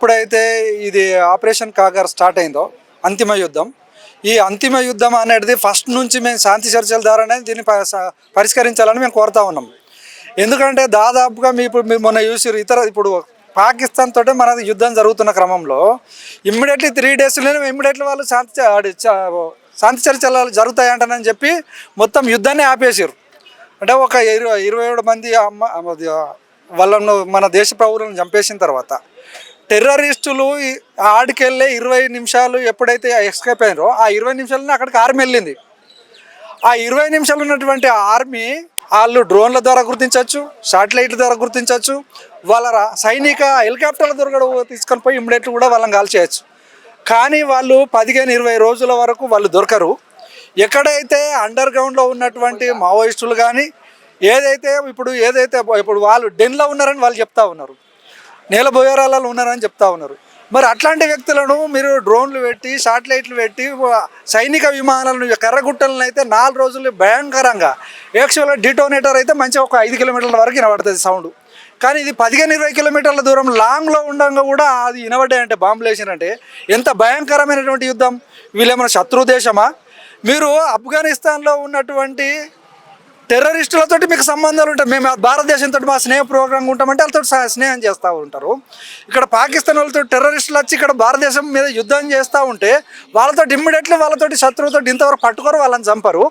ఎప్పుడైతే ఇది operation Kagar start అయిందో అంతిమ యుద్ధం, ఈ అంతిమ యుద్ధం అనేది ఫస్ట్ నుంచి మేము శాంతి చర్చల ద్వారానే దీన్ని పరిష్కరించాలని మేము కోరుతా ఉన్నాం. ఎందుకంటే దాదాపుగా మీరు మొన్న చూసారు ఇప్పుడు పాకిస్తాన్ తోటే మన యుద్ధం జరుగుతున్న క్రమంలో ఇమ్మీడియట్లీ 3 డేస్లోనే ఇమ్మీడియట్లీ వాళ్ళు శాంతి చర్చలు జరుగుతాయంటనని చెప్పి మొత్తం యుద్ధాన్ని ఆపేసారు. అంటే ఒక 27 మంది వాళ్ళను మన దేశ పౌరులను చంపేసిన తర్వాత టెర్రరిస్టులు ఆడికెళ్ళే 20 నిమిషాలు ఎప్పుడైతే ఎస్కేప్ అయినారో ఆ 20 నిమిషాలని అక్కడికి ఆర్మీ వెళ్ళింది. ఆ 20 నిమిషాలు ఉన్నటువంటి ఆర్మీ వాళ్ళు డ్రోన్ల ద్వారా గుర్తించవచ్చు, శాటిలైట్ల ద్వారా గుర్తించవచ్చు, వాళ్ళ సైనిక హెలికాప్టర్ల ద్వారా కూడా తీసుకొని పోయి ఇమ్మీడియట్లీ కూడా వాళ్ళని కాల్ చేయొచ్చు. కానీ వాళ్ళు 15-20 రోజుల వరకు వాళ్ళు దొరకరు. ఎక్కడైతే అండర్ గ్రౌండ్లో ఉన్నటువంటి మావోయిస్టులు కానీ ఇప్పుడు వాళ్ళు డెన్లో ఉన్నారని వాళ్ళు చెప్తా ఉన్నారు, నేల బోయరాలలో ఉన్నారని చెప్తా ఉన్నారు. మరి అట్లాంటి వ్యక్తులను మీరు డ్రోన్లు పెట్టి శాటిలైట్లు పెట్టి సైనిక విమానాలను కర్రగుట్టలను అయితే 4 రోజులు భయంకరంగా యాక్చువల్గా డిటోనేటర్ అయితే మంచిగా ఒక 5 కిలోమీటర్ల వరకు వినబడుతుంది సౌండ్. కానీ ఇది 15-20 కిలోమీటర్ల దూరం లాంగ్లో ఉండగా కూడా అది వినబడ్డాయంటే బాంబులు వేసినంటే ఎంత భయంకరమైనటువంటి యుద్ధం. వీళ్ళేమైనా శత్రు దేశమా? మీరు ఆఫ్ఘనిస్తాన్లో ఉన్నటువంటి టెర్రరిస్టులతోటి మీకు సంబంధాలు ఉంటాయి. మేము భారతదేశంతో మా స్నేహ ప్రోగ్రాంగా ఉంటామంటే వాళ్ళతో స్నేహం చేస్తూ ఉంటారు. ఇక్కడ పాకిస్తాన్ వాళ్ళతో టెర్రరిస్టులు వచ్చి ఇక్కడ భారతదేశం మీద యుద్ధం చేస్తూ ఉంటే వాళ్ళతో ఇమ్మీడియట్లీ వాళ్ళతోటి శత్రువుతో ఇంతవరకు పట్టుకోరు, వాళ్ళని చంపరు.